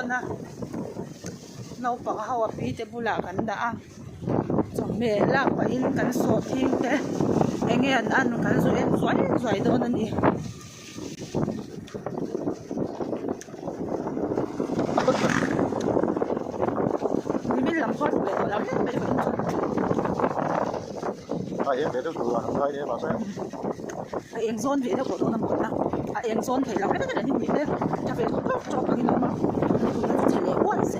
na nấu bạc hao pi te bula kan da ang chong me la pa in kan so thing te enge an kan zo en zoi do na ni ni min lam khot le lam le pe ai em để được rồi ai em bảo sao em zone về đó của tôi nằm một nào em zone thì làm cái này như vậy đấy cho về không cho cái nó mà chỉ lấy quan sẽ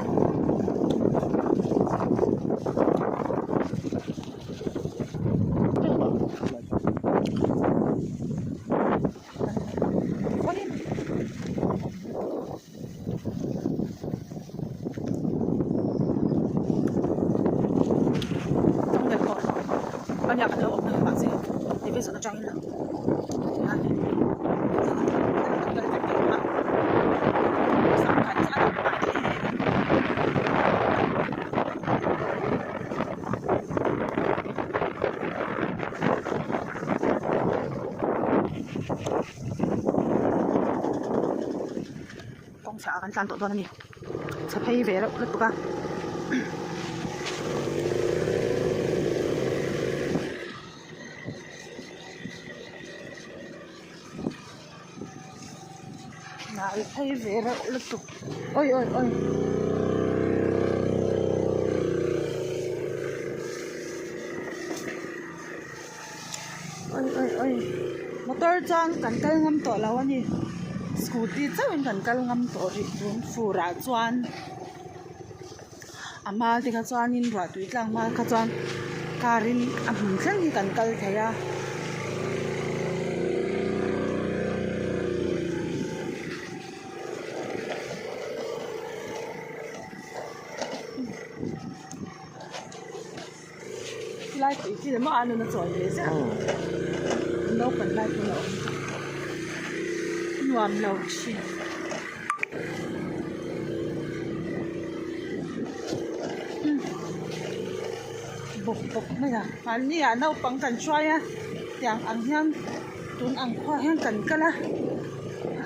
nhà cả đâu ông bạn sẽ thì bây giờ nó trắng lắm con xảกันตามตัวตัวนี้จะให้เวลาลึกตัวกันhay về đó lực tục ôi ôi ôi ôi ôi ôi motor chan kan kal ngam to law ani scooty chawin kan kal ngam to ri run fura chuan ama ti kha chuan in ra tui tlang ma kha chuan karin a hmun thlang hi kan kal theya lại chỉ là mà ăn nó chọi thế sao nấu phần lại của nó ngon lâu chi bột bột này à anh đi à nấu bằng cần xoay á dạng ăn hang tuấn ăn khoa hang cần cái lá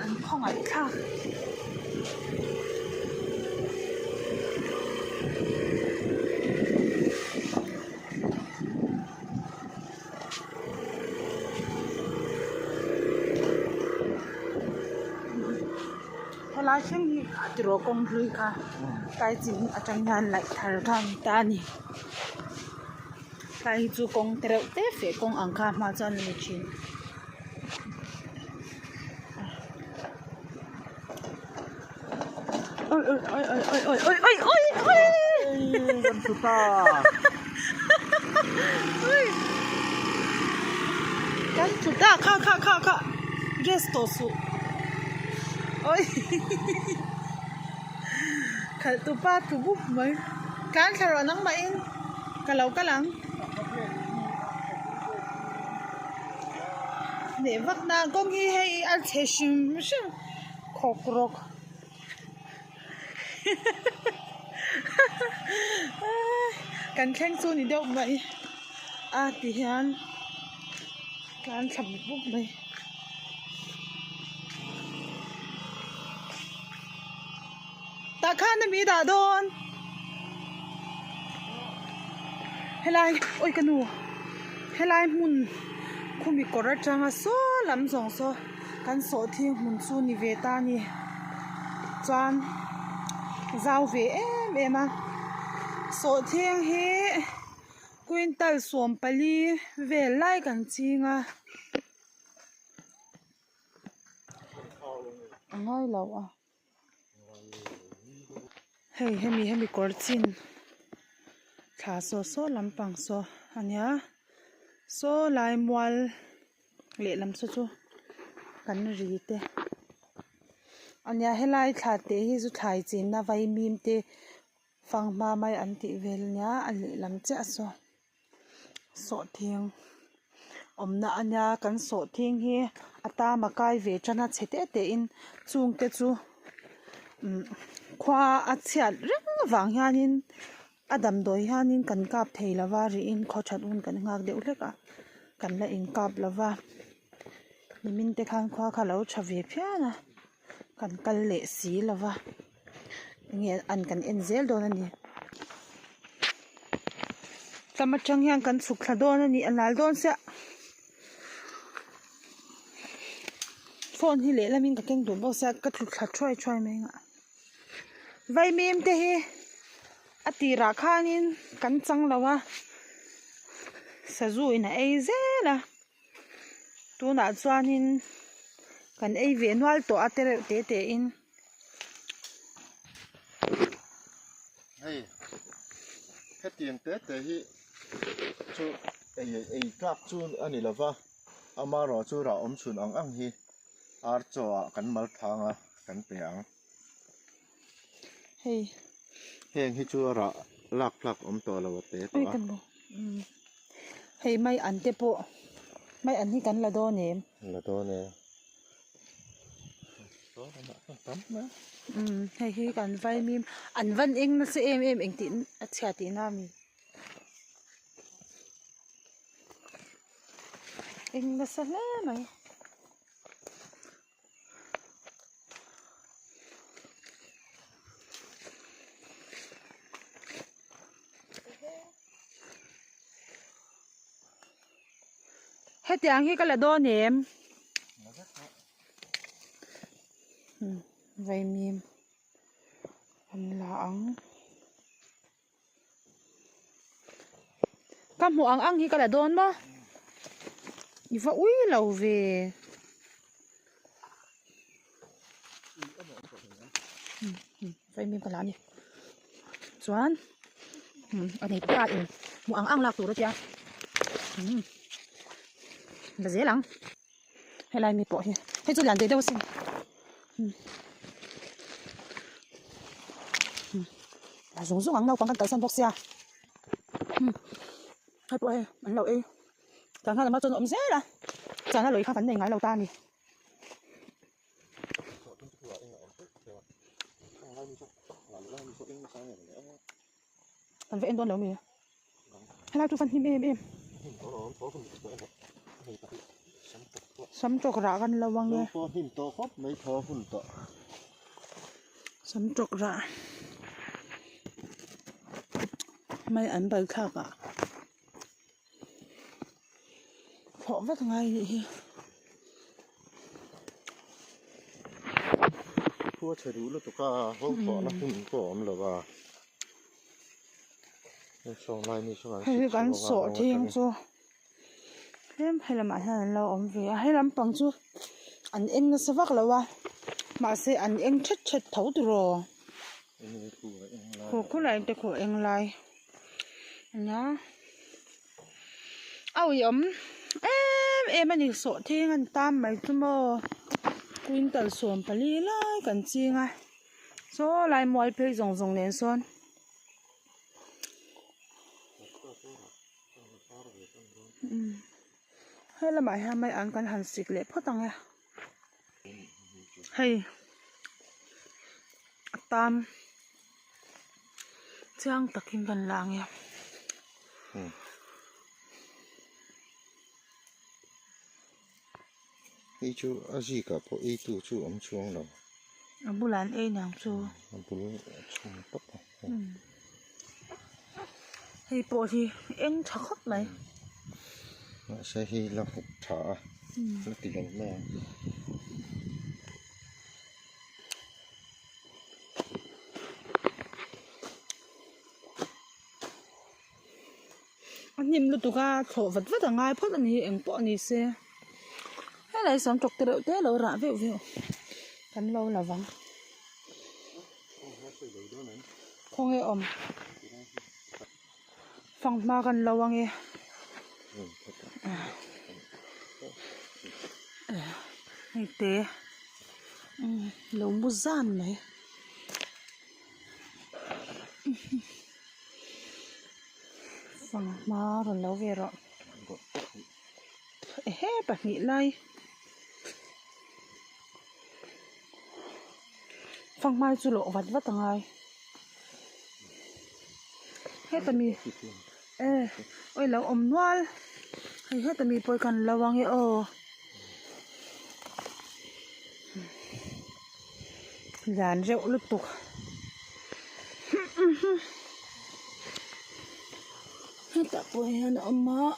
ăn không ai khác lá chanh hi tiro kong hlui kha kai chin atang han lai thar thang ta ni kai chu kong tereu te fe kong ang kha ma chan ni chin ôi ôi ôi ôi ôi ôi ôi ôi ôi ôi con chuta ôi kan chuta kha gesto su ôi khởi tụ ba tụ bút mấy cá khởi rồi nắng mày cá lẩu cá lăng để vắt na con hi hay ăn chế xìm chứ khóc róc cần khen xu thì đâu vậy à thì hắn can sầm bút mày ta khan na mi da don helai oi kanu helai mun khumi kora changa so lam song so kan so thi mun chu ni ve ta ni chan zau ve em a so thiang hi quintal som pali ve lai kan chinga angai lo a hey hemi korchin tha so lampang so ania so lai mual le lam so chu kan ri te ania helai tha te hi zu thai chin na vai mim te fang ma mai an ti vel nya an le lam cha so thiang omna ania kan so thing hi ata makai ve chana chete te in chung te chu khwa a chiat reng wang hianin adam doi hianin kan kap theilawa ri in khochat un kan ngak deuh hleka kan la in kap lawa nimin te khan khwa kha lo thawe phiana kan kal le si lawa nghe ăn kan en zel don ani tama chang hian kan suk thla don ani anal don se phone hi le lamin ka keng dum bo sa ka thlu thla try mai nga vai mem te hi ati ra khanin kan chang lawa sazu ina ei zela tuna chuanin kan ei ve nual to atere te in hey hết tiền tết thì hi chú ấy các chú anh là va ama rồi chú ra ông chun ang hi ar cho kan mal thang à kan peang hey heng hi chú ra lak lak om to lo te to oi kan bo hey mai an te po mai an hi kan la do nem là to nè to nó tắm má hey hi kan vai mim an van eng na se em eng tin a chha ti na mi eng na sa le mai hết tiếng hi cái là đo ném vậy mìm ăn lạng cam hồ ăn hi cái là đón ba như vậy ui lâu về vậy mìm cái lá nhỉ choán ở đây cả hồ ăn lạc tủ đó chưa là dễ lắm hay là mi bỏ hi hay cho làm gì đâu xin là dùng dùng ăn lâu còn cần tới sân bốc xe hay bỏ hi ăn lâu ấy chẳng hạn là mà cho nó ấm dễ là chẳng là lối khá vấn đề ngái lâu ta nè phần vẽ em đón lâu mì hay là chú phần him em sắm trọc rạ gan lâu vang nghe to him to khóc mấy thò phun to sắm trọc rạ mấy ảnh bày khác à họ vất ngay vậy thua chơi đủ lúc tụi ca không có nó không có ổn là bà xong lại mi xong hay gắn sổ thêm cho em hay là mãi hàng lâu ổn về hay lắm bằng chú anh em nó sẽ vắt là wa mà sẽ anh em chết thấu từ rồi cô lại để cô em lại nhá ôi ấm em anh sổ thêm anh tam mấy chú mơ quyên tần xuồng phải đi lại cần chi ngay số lại mọi phê rồng nén xuân hay là mãi hai mấy ăn cần hành xịt lệ phớt tăng à hay tam trang tập kinh gần làng em ý chú ở gì cả bộ ý tu chú ông chuông đâu ở bu lan e nàng chú bu chuông tóc hay bộ thì em chắc khóc này sẽ hi là phục thả nó tiền mẹ anh nhìn lúc tụi ca thổ vật vất ở ngay phớt anh em bỏ đi xe hay là sống trọc từ đầu té lỡ rạ vẹo cắn lâu là vắng không nghe ổn phòng ma gần lâu nghe này té lâu mua gian này phòng ma gần lâu về rồi bạc nghĩ lại phòng mai chú lộ vặt vất tầng ai hết tầm mi ôi lâu ôm noal hay hết tầm mi bôi cần lâu vang ấy dàn rượu lúc tục Tak boleh anak emak.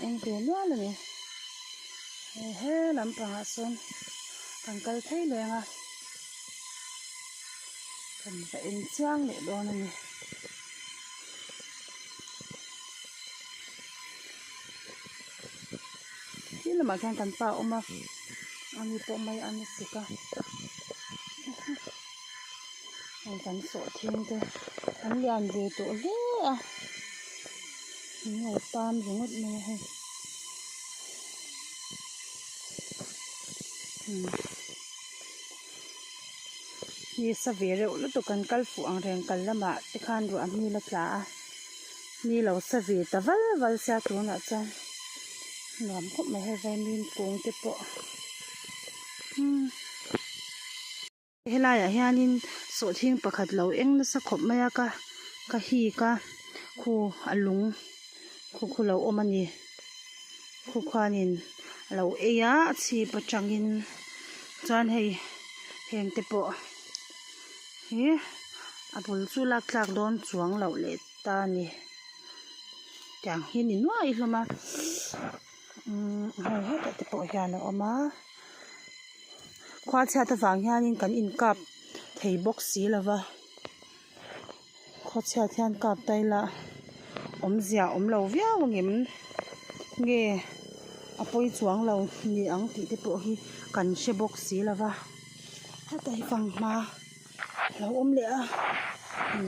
Em tiền quá rồi nè. He làm bằng hạt xuân. Càng cây thấy liền à. Cần phải in trang để đồ này nè. Ini lah makan tanpa oma. Ani po may ano sika. Ang kan so thiên te. Anh liền về tổ lẽ à. Ngồi tam rồi ngất mê hay. Ni sa về rồi lúc tụi cần cắt phụ ang rèn cần là mà cái khăn rồi anh ni là chả. Ni lâu sa về ta val xa tụi nó chăng. Làm khúc mày hay vay min cuồng tiếp bộ. Thế là ya hianin so thing pakhat lo eng na sa khop maya ka hi ka khu alung khu lo omani khu khanin lo eya chi pachangin chan hei heng te po hi apul chu lak don chuang lo le ta ni chang hi ni noi hloma hoi he te po hian oma khóa cha ta vàng hianin kan in kap thei box si lova khóa cha thian kap tai la zia lo viao ngem nge apoi chuang lo ni ang ti te po hi kan she box si lova ha tai vàng ma lo le a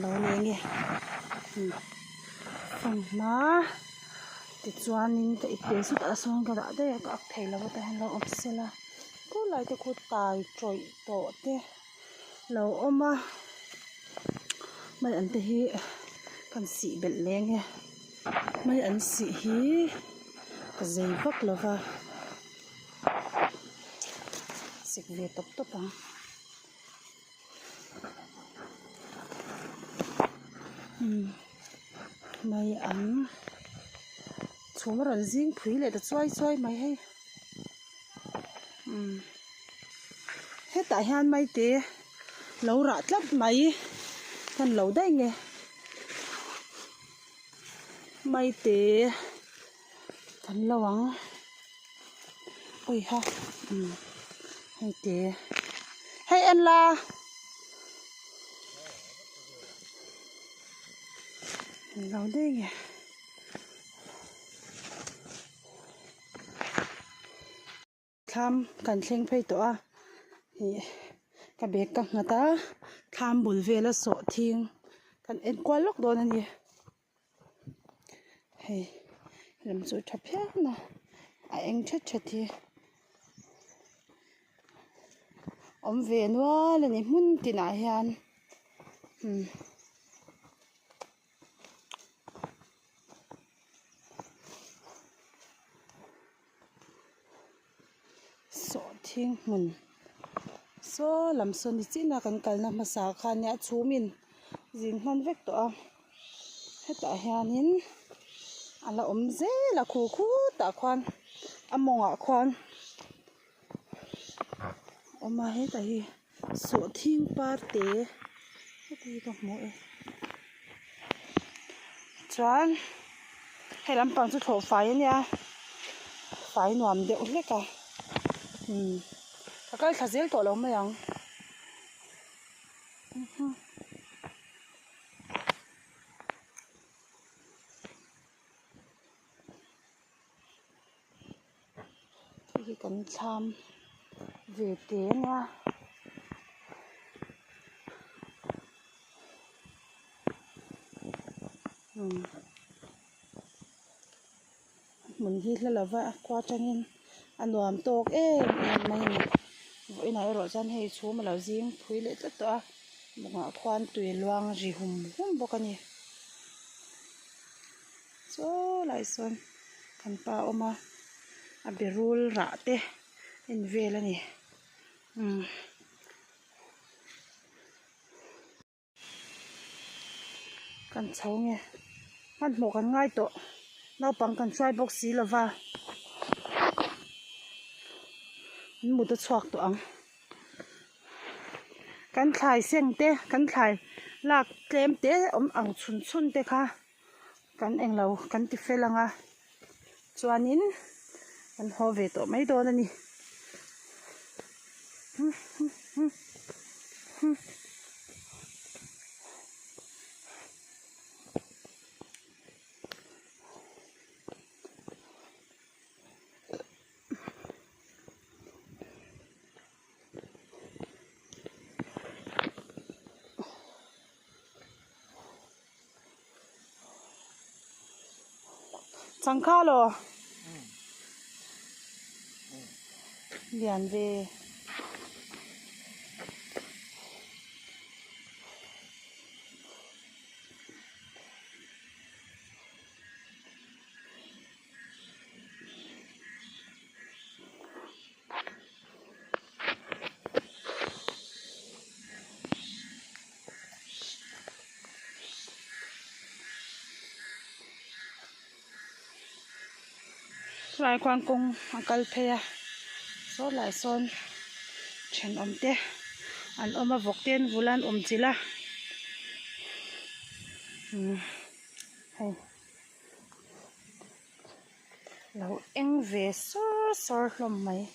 lo le nge vàng ma ti chuanin te ipe su ta song ka da de ka thei lo ta lo sela cô lại cho cô tài trội tổ thế lâu ôm mà mấy anh thì cần xị bệt lên nha mấy anh xị hí cái dây vắt là va xịt về tóc tóc à mấy anh chúng nó làm riêng phí lại được xoay mấy hay hết tại han mấy tê lâu rạ lắm mấy thân lâu đây nghe mấy tê thân lâu ăn ôi ha mấy tê hay anh la lâu đây nghe tham cần xem phê tỏa thì cái bé các người ta tham buồn về là sọ thiên cần em qua lúc đó này hay làm rồi chập hết nè anh chết thì ông về nữa là những muốn tiền ai hiền sọ thiên mình so làm son đi chỉ là cần làm mà xả khan nhã chú mình dính non vết tọa hết tại hianin anh là dễ là khu tạ khoan mong ạ khoan mà hết tại sọ thiên ba tế hết thì đâu mỗi chán hay làm bằng chút thổ phái nha phái nòm đều hết cả cái thà dễ tổ lắm mày ăn thì cần tham về tế nha mình hít là vậy qua cho nên ăn đồ ẩm tốt mày vậy này rồi chân hay số mà là riêng phui lệ tất cả một ngõ khoan tùy loang gì hùng bốc cái gì số lại xuân cần pa oma aberul rate in về là nè kan chho nge kan mo kan ngai to nau pang kan try box si lova mu to chuak to ang kan thlai seng te kan thlai lak tlem te om ang chun te kha kan englo kan ti felanga chuanin kan ho ve to mai do na ni chẳng kha lo liền về lại quan công akal phe số lại son chen om te an oma vok ten vulan om chila hay lâu eng về sor lom mai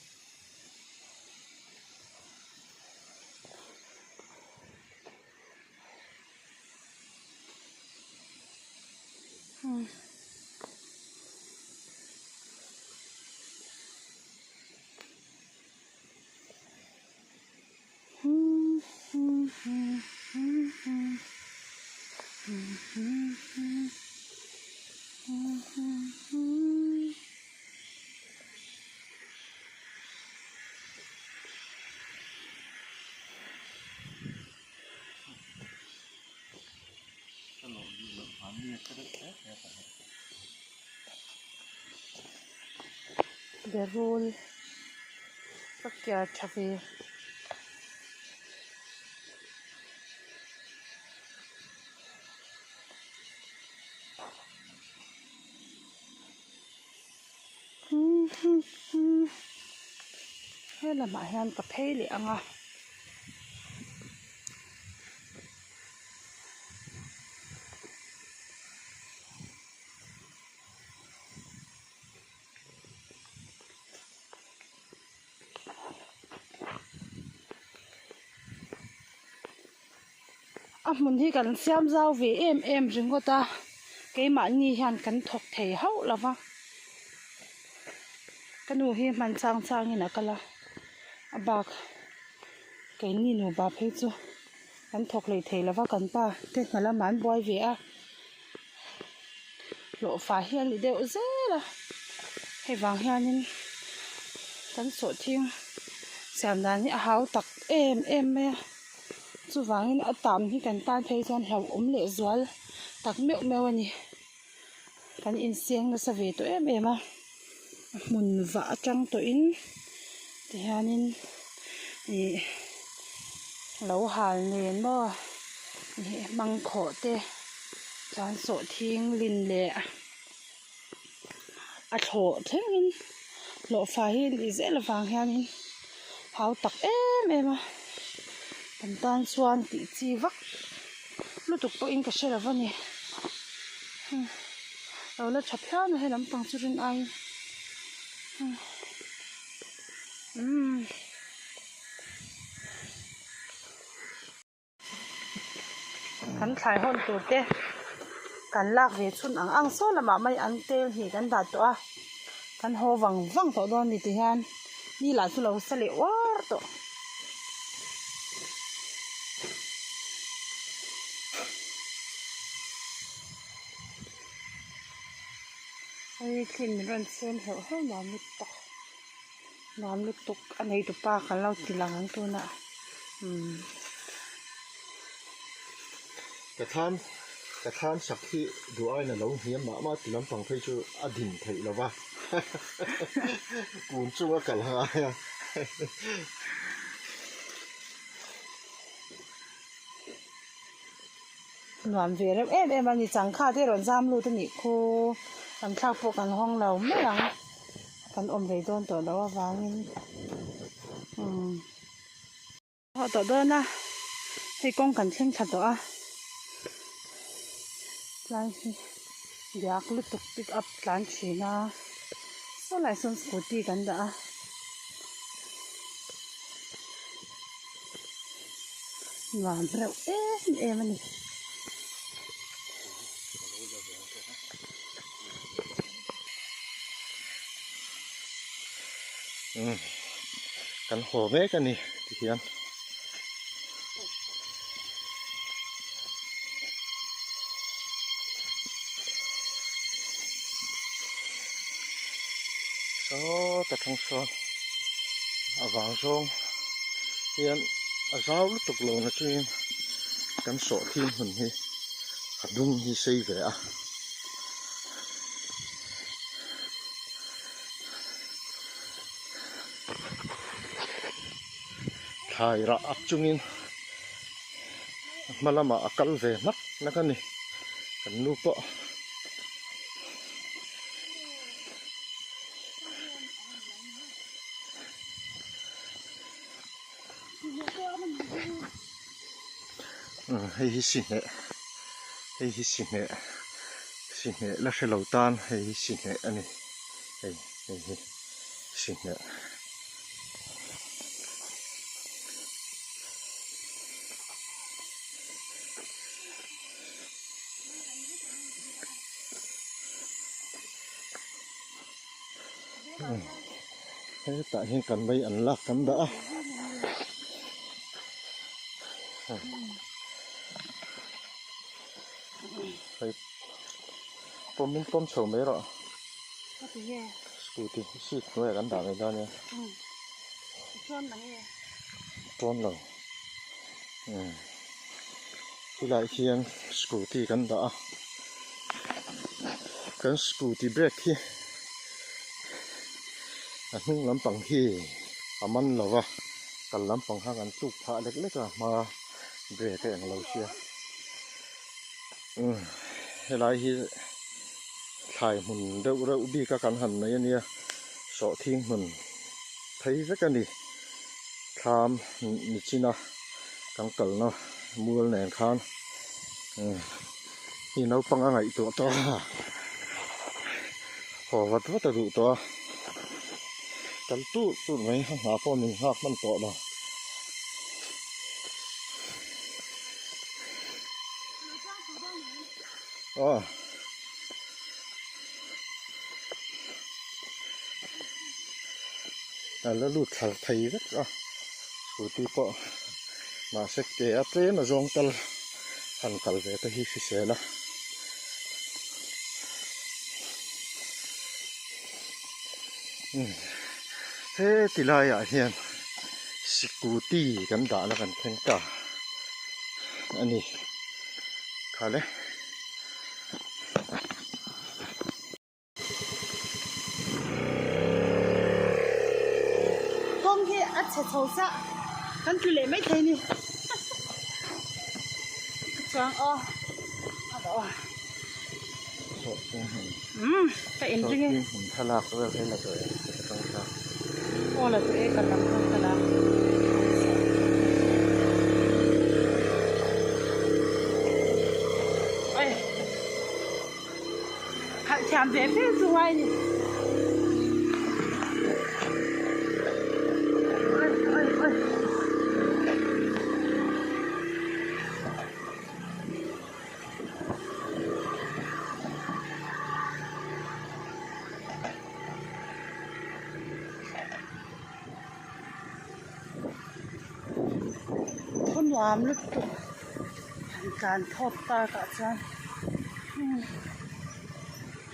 the roll các kia chả về hay là mãi ăn cà phê liền à mình thì cần xem giao về em rừng của ta cái mà nhì hàn cần thuộc thể hậu là vâng cái nụ hi mình sang như nào cả là bạc cái nhì nụ bạc hết chứ cần thuộc lấy thể là vâng cần ba thế là mán boy về à lộ phá hiền thì đều dễ là hay vàng hiền nên cần sổ thiên xem là những háo tặc em mẹ chú vàng ở tạm thì cần tan thấy con heo lệ doal tặc mèo anh cần in xieng nó sẽ về tụi em mà muốn vã trăng tụi in thì nên thì lâu hàn nên mà măng khổ tê chán sổ thiên linh lệ thổ thế nên lộ phải thì dễ là vàng hen háo tặc em mà cần tan xoan tỉ chi vắc lúc tục tôi in cái xe là vâng nhỉ rồi là chập hết hay lắm bằng chút đến ai hắn thải hôn tụt tê cần lạc về xuân ăn số là mà mày ăn tê thì cần đạt tụa cần hồ vàng vàng tụi đòn thì han đi là số lâu sẽ lệ quá tụi ai khi mình run xem hiểu hết làm lúc tục anh ấy tụi ba cả lâu thì là hắn tôi nè cái than sắc khi đồ ai là lâu hiếm mà từ lắm bằng thấy chú adin thấy là va cuốn chung cả hai à นวมเวรเอ๊ะมันนี่จังค่าที่ร้อนซ้ำรู้ตัวนี้คูลำชักพวกกันห้องเราไม่หลังกันอมเลยโดนตัวแล้วว่าวางนี่พอต่อเดินนะให้กล้องกันเช่นชัดตัวร้านอยากลุกตุกปิกอัพร้านชีนะก็ไลเซนส์สกูตี้กันเด้อหวานเปรี้ยวเอ๊ะมันนี่กันโหเมกันนี่ที่เขียนโซ่แต่ทั้งโซนวางทรงเขียนราวลุกตกลงนะจีนกันโซ่ที่หุ่นที่ขัดดุงที่ใส่ไปถ่ายระอับจุงินมาละมาอักลเวนักนักนี่กันลูกปะให้สิเนี่ยให้สิเนี่ยสิเนี่ยแล้วเชลล์ตันให้สิเนี่ยอันนี้ให้สิเนี่ยให้แต่เห็นกันไปอันลักกันได้ไปปมปมโฉมไม่หรอสกูตี้สิหน่วยกันด่าไม่ได้เนี่ยต้นเลยที่ไหนเขียนสกูตี้กันด่ากันสกูตี้เบรกที่อันนู้นลำปังที่อามันเราว่ากันลำปังห้ากันจุกผ้าเล็กๆมาเบรกอย่างเราเชียเวลาที่ถ่ายหุ่นเดือดอุบีกับการหันในนี้สอทิ้งหุ่นไทยสักกันดิทำนิชินะกังเกิลนะมัวแหนคานนี่เราปังอะไรตัวพอวัดวัดตัวกันตู้ไหมหาพ่อหนึ่งหักมันต่อละแล้วลูดขาไทยสักสูตีปะมาเสกเกะเต้นจงตัลหันกัลเวทฮิฟิเซละเฮ้ติลายเฮียนสกูตี้กันด่าแล้วกันเพ่งตาอันนี้ขาเลยเฉาซะกันจุเล่ไม่เทนี่จังแต่เอ็นจริงหุ่นทะลักเลยให้ละตัวเองต้องทำโอ้ละตัวเองกันลำพังทะลักเอ้ยขัดแถมเสียเพื่อสวยนี่หวานลึกตุกการทอดตากะจัน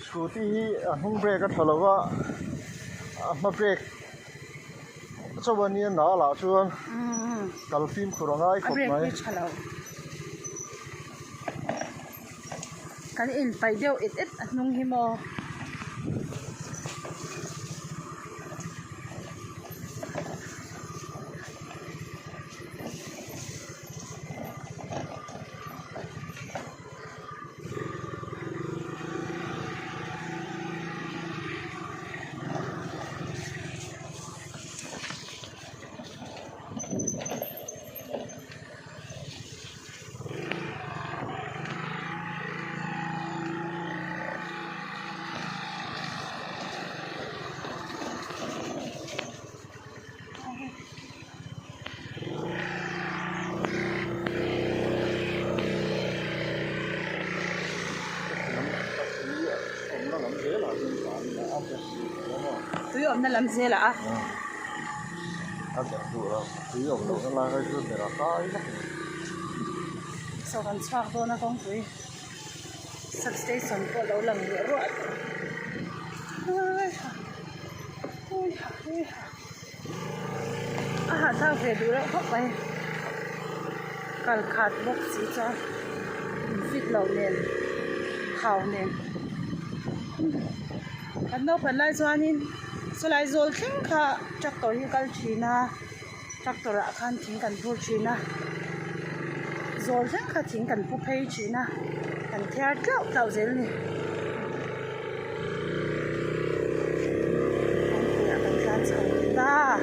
สกูตี้หุ่นเบรกก็ทะเลาะมาเบรกเจ้าวันนี้หนาหล่าชวนกัลฟิล์มขรุ่งง่ายขบไหมกันอินไปเดียวเอ็ดนุ่งหิมอ dân bản là ăn được đúng không? Túi ôm nó làm gì là Ăn được đủ rồi, tí ổng đâu nó là cái dân để là cái lắm. Sau gần xoạc vô nó không quý substation của lâu lần nữa rồi. Thang về đủ rồi không phải cần khát bốc xí cho vịt lẩu nền khảo nền anh đâu phải lại cho nên số lại rồi khinh khá chắc tối như cái chuyện na chắc tối là khăn chính cần thu chuyện na rồi khinh khá chính cần thu pay chuyện na cần theo chậu tàu dễ này không phải cần khăn sầu ta